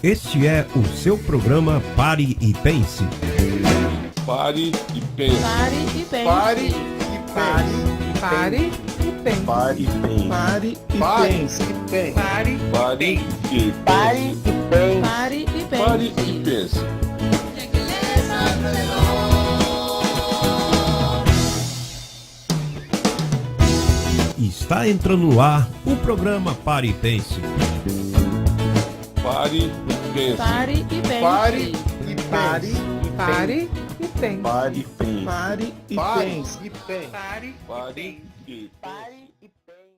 Este é o seu programa Pare e Pense. Pare e pense. Pare e pense. Pare Pare e pense. Pare e pense. Pare e pense. Pare e pense. Pare e pense. Pare e pense. Pare e pense. Está entrando no ar o programa Pare e Pense. Pare e pense. Pare e pense. Pare e Pare Pare e pense. Pare e pense. Pare e Pare. pense. Pare e pense.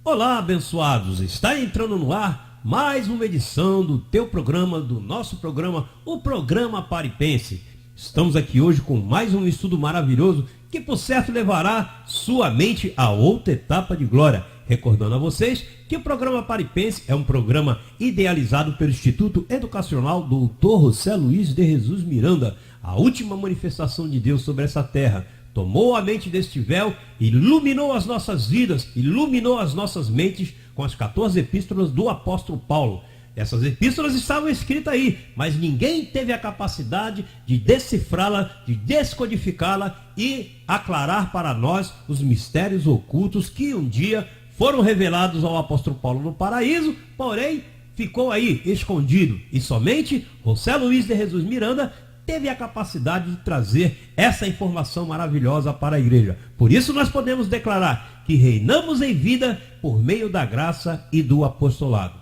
Olá, abençoados! Está entrando no ar mais uma edição do teu programa, do nosso programa, o programa Pare e Pense. Estamos aqui hoje com mais um estudo maravilhoso que, por certo, levará sua mente a outra etapa de glória. Recordando a vocês que o programa Pare e Pense é um programa idealizado pelo Instituto Educacional Dr. José Luiz de Jesus Miranda, a última manifestação de Deus sobre essa terra. Tomou a mente deste véu, iluminou as nossas vidas, iluminou as nossas mentes com as 14 epístolas do apóstolo Paulo. Essas epístolas estavam escritas aí, mas ninguém teve a capacidade de decifrá-la, de descodificá-la e aclarar para nós os mistérios ocultos que um dia foram revelados ao apóstolo Paulo no paraíso, porém ficou aí escondido. E somente José Luiz de Jesus Miranda teve a capacidade de trazer essa informação maravilhosa para a igreja. Por isso nós podemos declarar que reinamos em vida por meio da graça e do apostolado.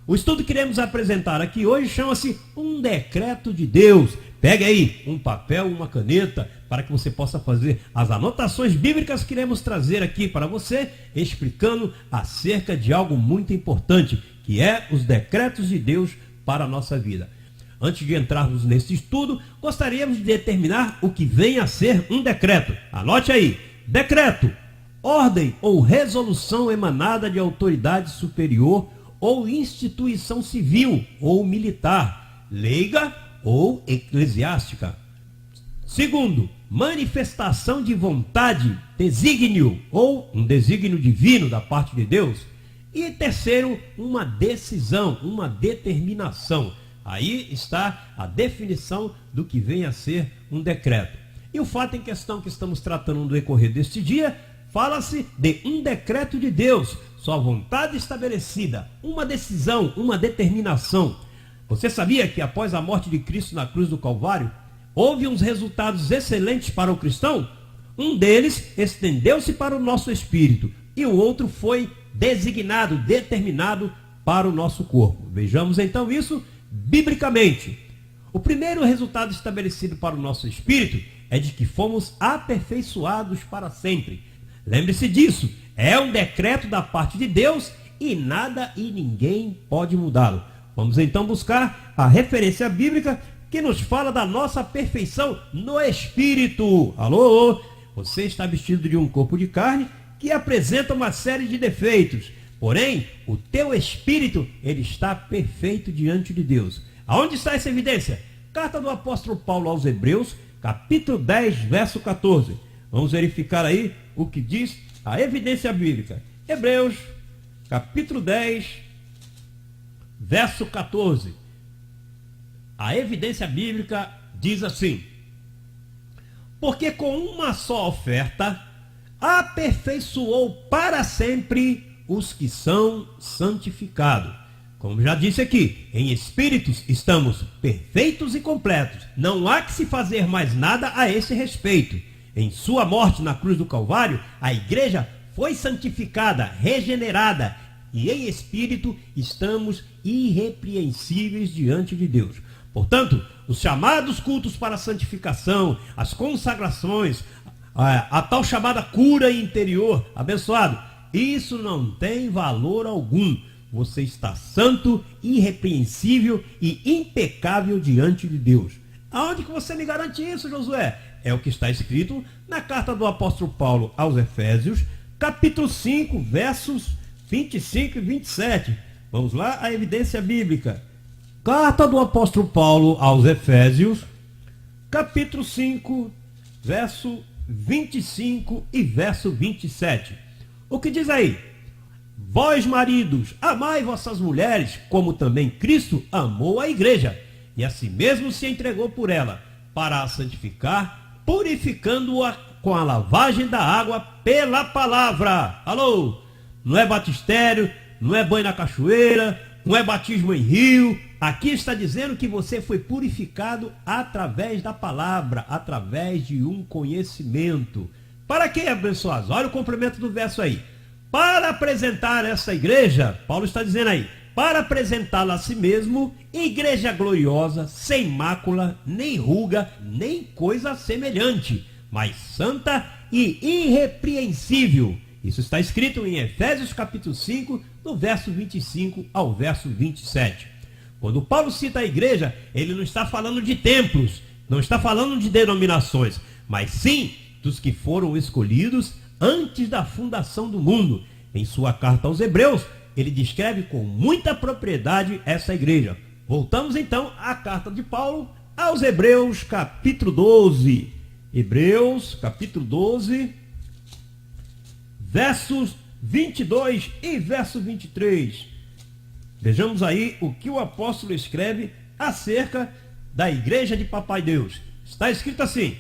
O estudo que iremos apresentar aqui hoje chama-se Um Decreto de Deus. Pegue aí um papel, uma caneta, para que você possa fazer as anotações bíblicas que iremos trazer aqui para você, explicando acerca de algo muito importante, que é os decretos de Deus para a nossa vida. Antes de entrarmos nesse estudo, gostaríamos de determinar o que vem a ser um decreto. Anote aí: decreto, ordem ou resolução emanada de autoridade superior ou instituição civil ou militar, leiga ou eclesiástica. Segundo, manifestação de vontade, desígnio ou um desígnio divino da parte de Deus. E terceiro, uma decisão, uma determinação. Aí está a definição do que vem a ser um decreto. E o fato em questão que estamos tratando no decorrer deste dia, fala-se de um decreto de Deus, sua vontade estabelecida, uma decisão, uma determinação. Você sabia que após a morte de Cristo na cruz do Calvário, houve uns resultados excelentes para o cristão? Um deles estendeu-se para o nosso espírito e o outro foi designado, determinado para o nosso corpo. Vejamos então isso biblicamente. O primeiro resultado estabelecido para o nosso espírito é de que fomos aperfeiçoados para sempre. Lembre-se disso, é um decreto da parte de Deus e nada e ninguém pode mudá-lo. Vamos então buscar a referência bíblica que nos fala da nossa perfeição no espírito. Alô? Você está vestido de um corpo de carne que apresenta uma série de defeitos. Porém, o teu espírito, ele está perfeito diante de Deus. Aonde está essa evidência? Carta do apóstolo Paulo aos Hebreus, capítulo 10, verso 14. Vamos verificar aí o que diz a evidência bíblica. Hebreus, capítulo 10, verso 14. A evidência bíblica diz assim: porque com uma só oferta aperfeiçoou para sempre os que são santificados. Como já disse aqui, em espíritos estamos perfeitos e completos. Não há que se fazer mais nada a esse respeito. Em sua morte na cruz do Calvário, a igreja foi santificada, regenerada, e em espírito estamos irrepreensíveis diante de Deus. Portanto, os chamados cultos para a santificação, as consagrações, a tal chamada cura interior, abençoado, isso não tem valor algum. Você está santo, irrepreensível e impecável diante de Deus. Aonde que você me garante isso, Josué? É o que está escrito na carta do apóstolo Paulo aos Efésios, capítulo 5, versos 25 e 27. Vamos lá, a evidência bíblica. Carta do apóstolo Paulo aos Efésios, capítulo 5, verso 25 e verso 27. O que diz aí? Vós, maridos, amai vossas mulheres, como também Cristo amou a igreja, e a si mesmo se entregou por ela, para a santificar, purificando-a com a lavagem da água pela palavra. Alô? Não é batistério, não é banho na cachoeira, não é batismo em rio. Aqui está dizendo que você foi purificado através da palavra, através de um conhecimento. Para quê, abençoados? Olha o complemento do verso aí. Para apresentar essa igreja, Paulo está dizendo aí, para apresentá-la a si mesmo, igreja gloriosa, sem mácula, nem ruga, nem coisa semelhante, mas santa e irrepreensível. Isso está escrito em Efésios capítulo 5, do verso 25 ao verso 27. Quando Paulo cita a igreja, ele não está falando de templos, não está falando de denominações, mas sim dos que foram escolhidos antes da fundação do mundo. Em sua carta aos Hebreus, ele descreve com muita propriedade essa igreja. Voltamos então à carta de Paulo aos Hebreus, capítulo 12. Hebreus, capítulo 12, versos 22 e verso 23. Vejamos aí o que o apóstolo escreve acerca da igreja de Papai Deus. Está escrito assim: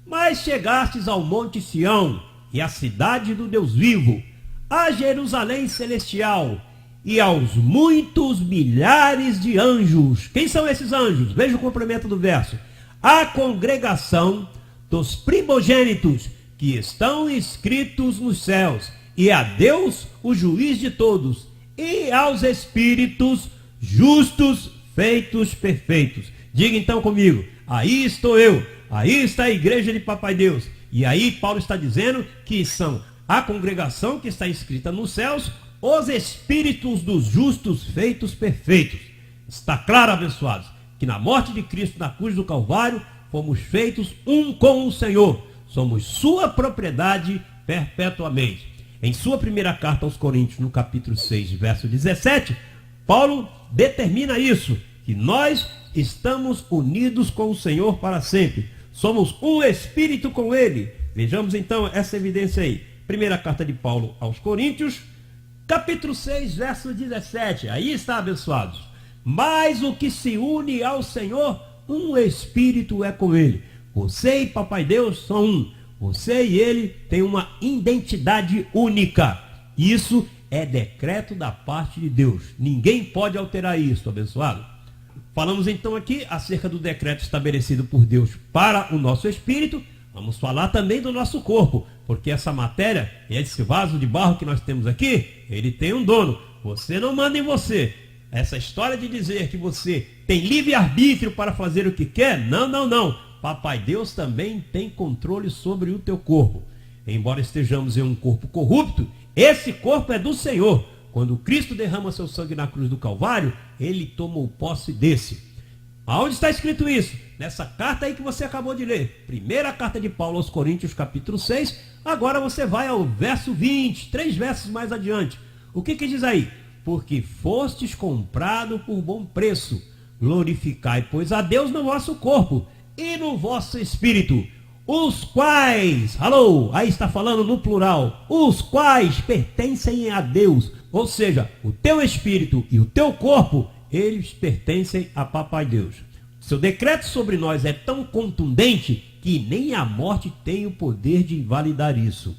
mas chegastes ao monte Sião, e à cidade do Deus vivo, a Jerusalém celestial, e aos muitos milhares de anjos. Quem são esses anjos? Veja o complemento do verso. A congregação dos primogênitos que estão escritos nos céus, e a Deus, o juiz de todos, e aos espíritos justos feitos perfeitos. Diga então comigo: aí estou eu, aí está a igreja de Papai Deus. E aí Paulo está dizendo que são a congregação que está escrita nos céus, os espíritos dos justos feitos perfeitos. Está claro, abençoados, que na morte de Cristo na cruz do Calvário, fomos feitos um com o Senhor. Somos sua propriedade perpetuamente. Em sua primeira carta aos Coríntios, no capítulo 6, verso 17, Paulo determina isso, que nós estamos unidos com o Senhor para sempre. Somos um espírito com ele. Vejamos então essa evidência aí. Primeira carta de Paulo aos Coríntios, capítulo 6, verso 17. Aí está, abençoados. Mas o que se une ao Senhor, um espírito é com ele. Você e Papai Deus são um. Você e ele têm uma identidade única. Isso é decreto da parte de Deus. Ninguém pode alterar isso, abençoado. Falamos então aqui acerca do decreto estabelecido por Deus para o nosso espírito. Vamos falar também do nosso corpo, porque essa matéria, esse vaso de barro que nós temos aqui, ele tem um dono. Você não manda em você. Essa história de dizer que você tem livre-arbítrio para fazer o que quer, não. Papai Deus também tem controle sobre o teu corpo. Embora estejamos em um corpo corrupto, esse corpo é do Senhor. Quando Cristo derrama seu sangue na cruz do Calvário, ele tomou posse desse. Aonde está escrito isso? Nessa carta aí que você acabou de ler. Primeira carta de Paulo aos Coríntios, capítulo 6. Agora você vai ao verso 20, 3 versos mais adiante. O que diz aí? Porque fostes comprado por bom preço. Glorificai, pois, a Deus no vosso corpo e no vosso espírito, os quais, aí está falando no plural, os quais pertencem a Deus. Ou seja, o teu espírito e o teu corpo, eles pertencem a Papai Deus. Seu decreto sobre nós é tão contundente que nem a morte tem o poder de invalidar isso.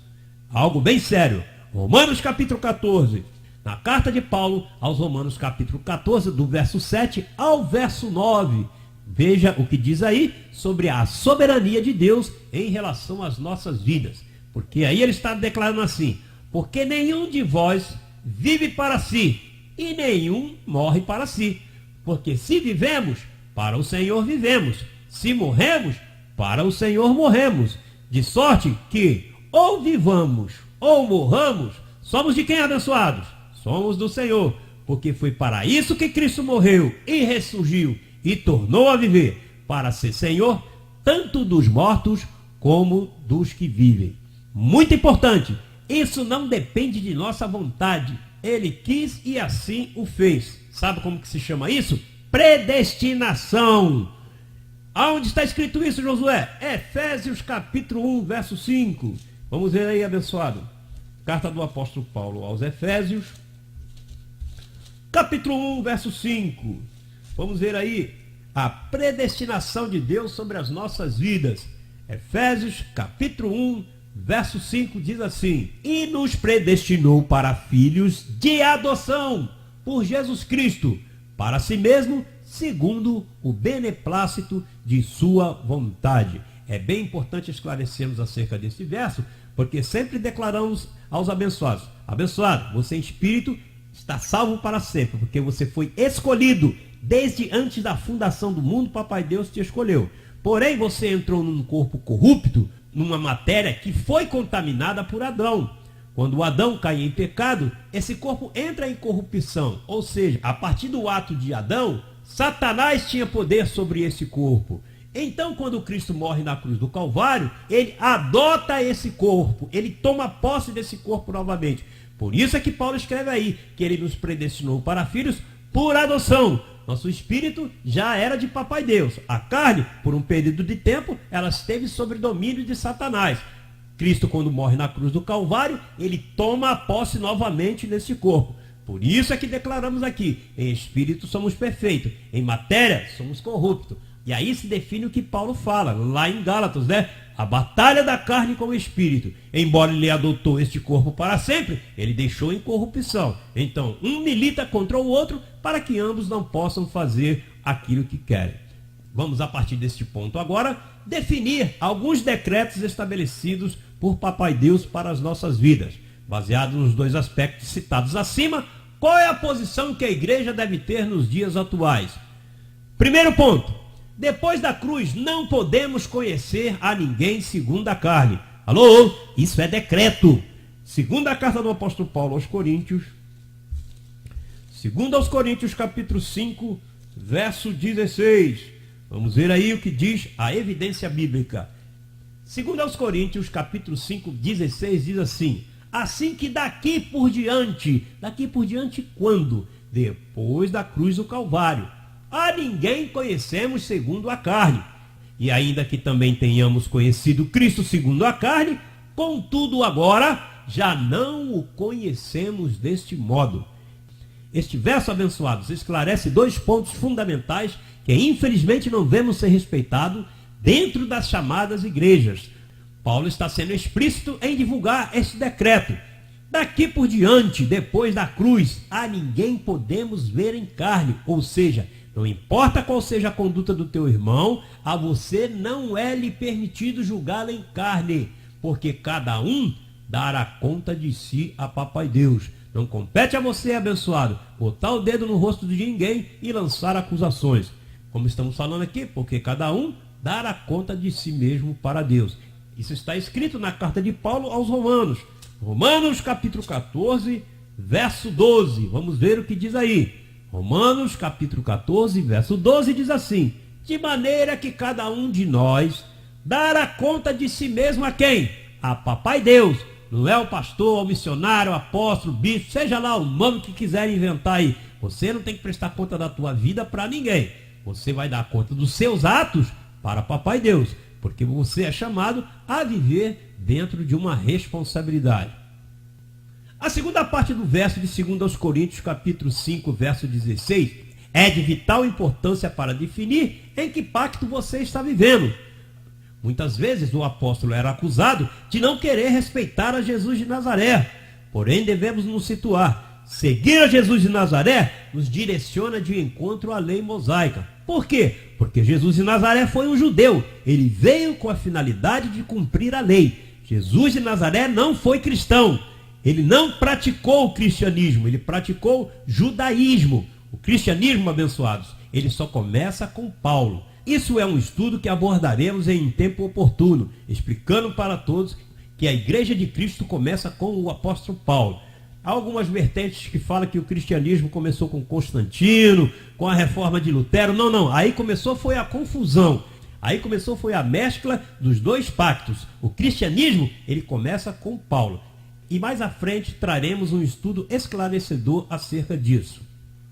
Algo bem sério. Romanos capítulo 14. Na carta de Paulo aos Romanos capítulo 14, do verso 7 ao verso 9. Veja o que diz aí sobre a soberania de Deus em relação às nossas vidas. Porque aí ele está declarando assim: porque nenhum de vós vive para si, e nenhum morre para si. Porque se vivemos, para o Senhor vivemos. Se morremos, para o Senhor morremos. De sorte que, ou vivamos, ou morramos, somos de quem, abençoados? Somos do Senhor. Porque foi para isso que Cristo morreu e ressurgiu e tornou a viver, para ser Senhor, tanto dos mortos como dos que vivem. Muito importante, isso não depende de nossa vontade. Ele quis e assim o fez. Sabe como que se chama isso? Predestinação. Aonde está escrito isso, Josué? Efésios capítulo 1, verso 5. Vamos ver aí, abençoado. Carta do apóstolo Paulo aos Efésios, capítulo 1, verso 5. Vamos ver aí a predestinação de Deus sobre as nossas vidas. Efésios, capítulo 1, verso 5 diz assim: e nos predestinou para filhos de adoção por Jesus Cristo, para si mesmo, segundo o beneplácito de sua vontade. É bem importante esclarecermos acerca desse verso, porque sempre declaramos aos abençoados: abençoado, você em espírito está salvo para sempre, porque você foi escolhido desde antes da fundação do mundo. Papai Deus te escolheu. Porém, você entrou num corpo corrupto, numa matéria que foi contaminada por Adão. Quando Adão cai em pecado, esse corpo entra em corrupção. Ou seja, a partir do ato de Adão, Satanás tinha poder sobre esse corpo. Então, quando Cristo morre na cruz do Calvário, ele adota esse corpo, ele toma posse desse corpo novamente. Por isso é que Paulo escreve aí que ele nos predestinou para filhos por adoção. Nosso espírito já era de Papai Deus. A carne, por um período de tempo, ela esteve sob domínio de Satanás. Cristo, quando morre na cruz do Calvário, ele toma a posse novamente nesse corpo. Por isso é que declaramos aqui: em espírito somos perfeitos, em matéria somos corruptos. E aí se define o que Paulo fala, lá em Gálatas, né? A batalha da carne com o espírito. Embora ele adotou este corpo para sempre, ele deixou em corrupção. Então, um milita contra o outro para que ambos não possam fazer aquilo que querem. Vamos, a partir deste ponto agora, definir alguns decretos estabelecidos por Papai Deus para as nossas vidas. Baseado nos dois aspectos citados acima, qual é a posição que a igreja deve ter nos dias atuais? Primeiro ponto: depois da cruz, não podemos conhecer a ninguém segundo a carne. Alô? Isso é decreto. Segunda carta do apóstolo Paulo aos Coríntios. Segunda aos Coríntios, capítulo 5, verso 16. Vamos ver aí o que diz a evidência bíblica. Segunda aos Coríntios, capítulo 5, 16, diz assim: assim que daqui por diante quando? Depois da cruz do Calvário, a ninguém conhecemos segundo a carne. E ainda que também tenhamos conhecido Cristo segundo a carne, contudo agora já não o conhecemos deste modo. Este verso, abençoados, esclarece dois pontos fundamentais que infelizmente não vemos ser respeitados dentro das chamadas igrejas. Paulo está sendo explícito em divulgar este decreto. Daqui por diante, depois da cruz, a ninguém podemos ver em carne, ou seja, não importa qual seja a conduta do teu irmão, a você não é lhe permitido julgá-lo em carne, porque cada um dará conta de si a Papai Deus. Não compete a você, abençoado, botar o dedo no rosto de ninguém e lançar acusações. Como estamos falando aqui, porque cada um dará conta de si mesmo para Deus. Isso está escrito na carta de Paulo aos Romanos. Romanos capítulo 14, verso 12. Vamos ver o que diz aí. Romanos capítulo 14, verso 12 diz assim: de maneira que cada um de nós dará conta de si mesmo a quem? A Papai Deus. Não é o pastor, o missionário, o apóstolo, o bispo, seja lá o nome que quiser inventar aí. Você não tem que prestar conta da tua vida para ninguém. Você vai dar conta dos seus atos para Papai Deus, porque você é chamado a viver dentro de uma responsabilidade. A segunda parte do verso de 2 aos Coríntios, capítulo 5, verso 16, é de vital importância para definir em que pacto você está vivendo. Muitas vezes o apóstolo era acusado de não querer respeitar a Jesus de Nazaré. Porém, devemos nos situar. Seguir a Jesus de Nazaré nos direciona de encontro à lei mosaica. Por quê? Porque Jesus de Nazaré foi um judeu. Ele veio com a finalidade de cumprir a lei. Jesus de Nazaré não foi cristão. Ele não praticou o cristianismo, ele praticou judaísmo. O cristianismo, abençoados, ele só começa com Paulo. Isso é um estudo que abordaremos em tempo oportuno, explicando para todos que a Igreja de Cristo começa com o apóstolo Paulo. Há algumas vertentes que falam que o cristianismo começou com Constantino, com a reforma de Lutero. Não. Aí começou foi a confusão. Aí começou foi a mescla dos dois pactos. O cristianismo, ele começa com Paulo. E mais à frente traremos um estudo esclarecedor acerca disso.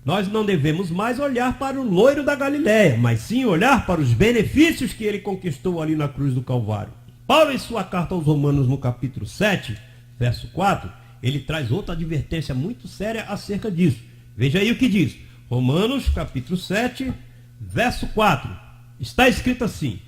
Nós não devemos mais olhar para o loiro da Galileia, mas sim olhar para os benefícios que ele conquistou ali na cruz do Calvário. Paulo, em sua carta aos Romanos, no capítulo 7, verso 4, ele traz outra advertência muito séria acerca disso. Veja aí o que diz. Romanos, capítulo 7, verso 4. Está escrito assim: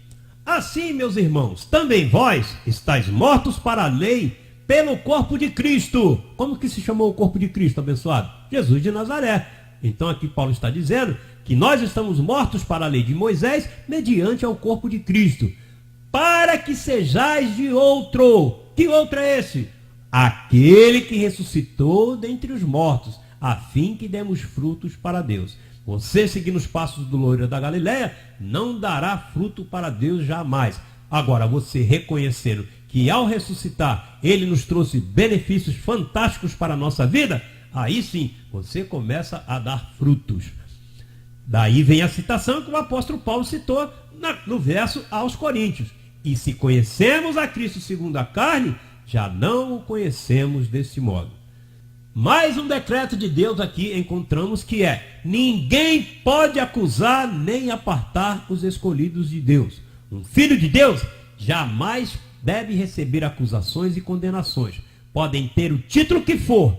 assim, meus irmãos, também vós estáis mortos para a lei pelo corpo de Cristo. Como que se chamou o corpo de Cristo, abençoado? Jesus de Nazaré. Então aqui Paulo está dizendo que nós estamos mortos para a lei de Moisés mediante ao corpo de Cristo, para que sejais de outro. Que outro é esse? Aquele que ressuscitou dentre os mortos, a fim que demos frutos para Deus. Você, seguindo os passos do loiro da Galileia, não dará fruto para Deus jamais. Agora, você reconhecendo que ao ressuscitar, ele nos trouxe benefícios fantásticos para a nossa vida, aí sim, você começa a dar frutos. Daí vem a citação que o apóstolo Paulo citou no verso aos Coríntios. E se conhecemos a Cristo segundo a carne, já não o conhecemos desse modo. Mais um decreto de Deus aqui encontramos que é: ninguém pode acusar nem apartar os escolhidos de Deus. Um filho de Deus jamais deve receber acusações e condenações. Podem ter o título que for,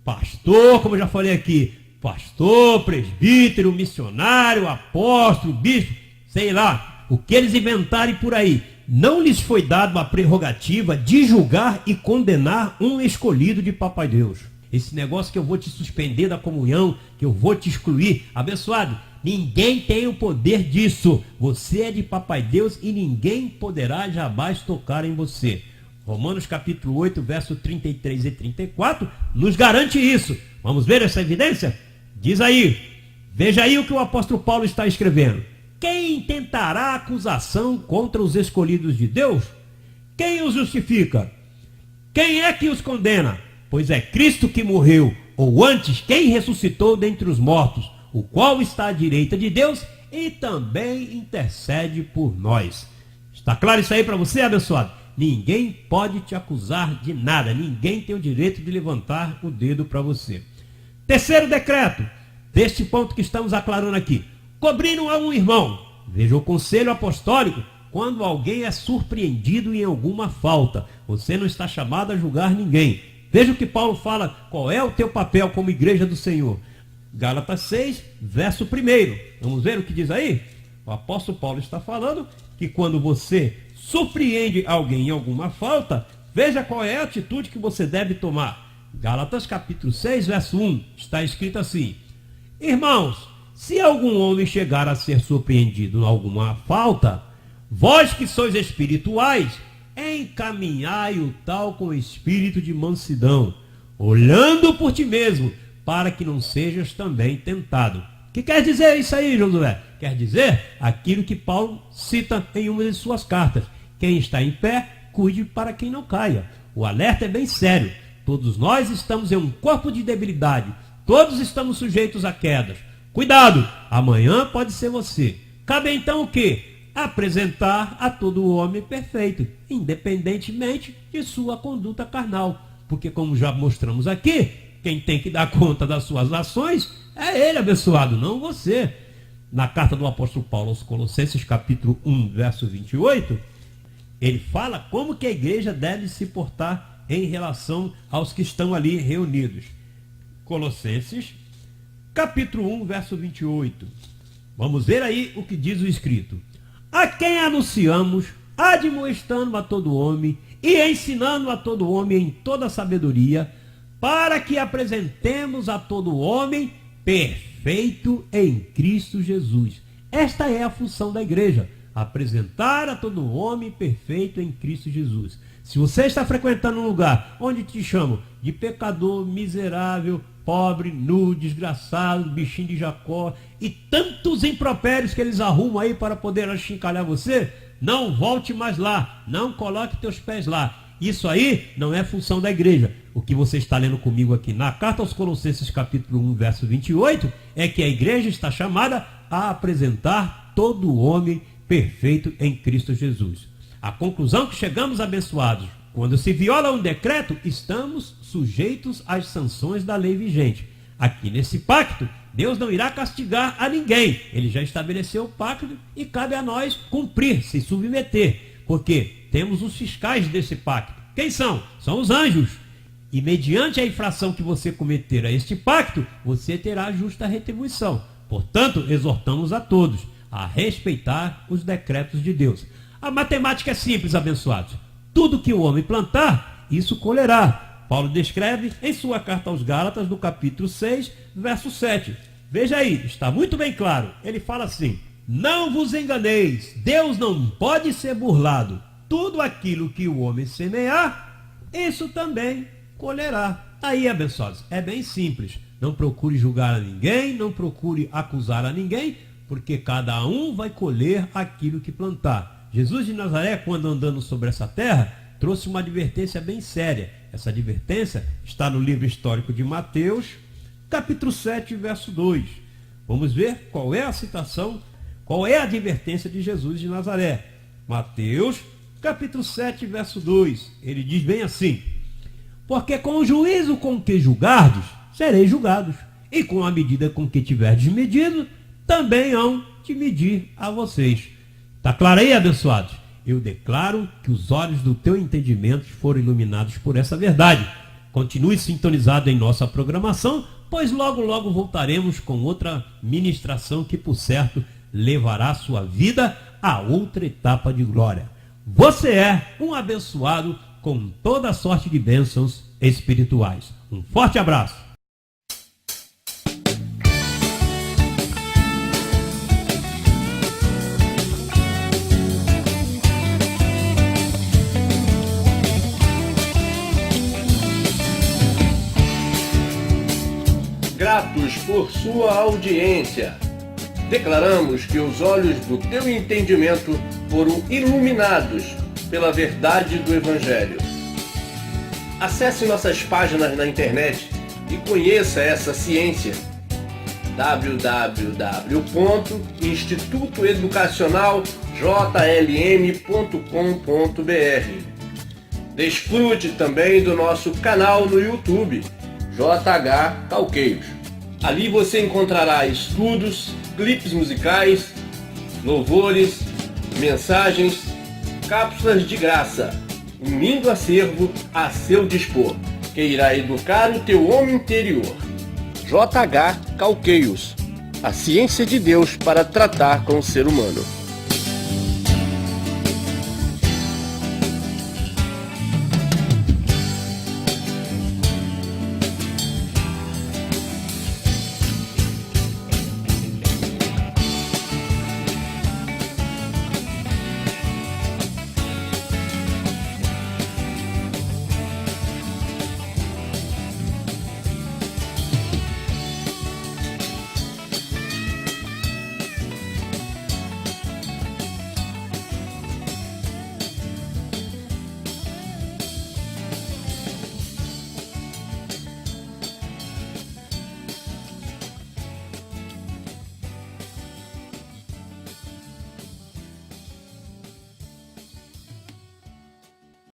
pastor, como eu já falei aqui, pastor, presbítero, missionário, apóstolo, bispo, sei lá, o que eles inventarem por aí. Não lhes foi dado a prerrogativa de julgar e condenar um escolhido de Papai Deus. Esse negócio que eu vou te suspender da comunhão, que eu vou te excluir, abençoado, ninguém tem o poder disso. Você é de Papai Deus e ninguém poderá jamais tocar em você. Romanos capítulo 8, verso 33 e 34, nos garante isso. Vamos ver essa evidência? Diz aí, veja aí o que o apóstolo Paulo está escrevendo. Quem tentará acusação contra os escolhidos de Deus? Quem os justifica? Quem é que os condena? Pois é Cristo que morreu, ou antes, quem ressuscitou dentre os mortos, o qual está à direita de Deus e também intercede por nós. Está claro isso aí para você, abençoado? Ninguém pode te acusar de nada, ninguém tem o direito de levantar o dedo para você. Terceiro decreto, deste ponto que estamos aclarando aqui. Cobrindo a um irmão. Veja o conselho apostólico. Quando alguém é surpreendido em alguma falta, você não está chamado a julgar ninguém. Veja o que Paulo fala, qual é o teu papel como igreja do Senhor. Gálatas 6, verso 1. Vamos ver o que diz aí? O apóstolo Paulo está falando que quando você surpreende alguém em alguma falta, veja qual é a atitude que você deve tomar. Gálatas capítulo 6, verso 1, está escrito assim: irmãos, se algum homem chegar a ser surpreendido em alguma falta, vós que sois espirituais, encaminhai o tal com espírito de mansidão, olhando por ti mesmo, para que não sejas também tentado. O que quer dizer isso aí, Josué? Quer dizer aquilo que Paulo cita em uma de suas cartas. Quem está em pé, cuide para quem não caia. O alerta é bem sério. Todos nós estamos em um corpo de debilidade. Todos estamos sujeitos a quedas. Cuidado, amanhã pode ser você. Cabe então o quê? Apresentar a todo homem perfeito, independentemente de sua conduta carnal. Porque como já mostramos aqui, quem tem que dar conta das suas ações é ele, abençoado, não você. Na carta do apóstolo Paulo aos Colossenses, capítulo 1, verso 28, ele fala como que a igreja deve se portar em relação aos que estão ali reunidos. Colossenses, capítulo 1, verso 28. Vamos ver aí o que diz o escrito. A quem anunciamos, admoestando a todo homem e ensinando a todo homem em toda sabedoria, para que apresentemos a todo homem perfeito em Cristo Jesus. Esta é a função da igreja, apresentar a todo homem perfeito em Cristo Jesus. Se você está frequentando um lugar onde te chamam de pecador, miserável, pobre, nu, desgraçado, bichinho de Jacó e tantos impropérios que eles arrumam aí para poder achincalhar você, não volte mais lá, não coloque teus pés lá. Isso aí não é função da igreja. O que você está lendo comigo aqui na carta aos Colossenses capítulo 1, verso 28, é que a igreja está chamada a apresentar todo homem perfeito em Cristo Jesus. A conclusão que chegamos, abençoados, quando se viola um decreto, estamos sujeitos às sanções da lei vigente. Aqui nesse pacto, Deus não irá castigar a ninguém. Ele já estabeleceu o pacto e cabe a nós cumprir, se submeter. Porque temos os fiscais desse pacto. Quem são? São os anjos. E mediante a infração que você cometer a este pacto, você terá justa retribuição. Portanto, exortamos a todos a respeitar os decretos de Deus. A matemática é simples, abençoados. Tudo que o homem plantar, isso colherá. Paulo descreve em sua carta aos Gálatas, no capítulo 6, verso 7. Veja aí, está muito bem claro. Ele fala assim: não vos enganeis, Deus não pode ser burlado. Tudo aquilo que o homem semear, isso também colherá. Aí, abençoados, é bem simples. Não procure julgar a ninguém, não procure acusar a ninguém, porque cada um vai colher aquilo que plantar. Jesus de Nazaré, quando andando sobre essa terra, trouxe uma advertência bem séria. Essa advertência está no livro histórico de Mateus, capítulo 7, verso 2. Vamos ver qual é a citação, qual é a advertência de Jesus de Nazaré. Mateus, capítulo 7, verso 2. Ele diz bem assim: porque com o juízo com que julgardes, sereis julgados, e com a medida com que tiverdes medido, também hão de medir a vocês. Está claro aí, abençoados? Eu declaro que os olhos do teu entendimento foram iluminados por essa verdade. Continue sintonizado em nossa programação, pois logo, logo voltaremos com outra ministração que, por certo, levará sua vida a outra etapa de glória. Você é um abençoado com toda a sorte de bênçãos espirituais. Um forte abraço. Gratos por sua audiência. Declaramos que os olhos do teu entendimento foram iluminados pela verdade do Evangelho. Acesse nossas páginas na internet e conheça essa ciência. www.institutoeducacionaljlm.com.br. Desfrute também do nosso canal no YouTube, JH Calqueios. Ali você encontrará estudos, clipes musicais, louvores, mensagens, cápsulas de graça, um lindo acervo a seu dispor, que irá educar o teu homem interior. JH Calqueios, a ciência de Deus para tratar com o ser humano.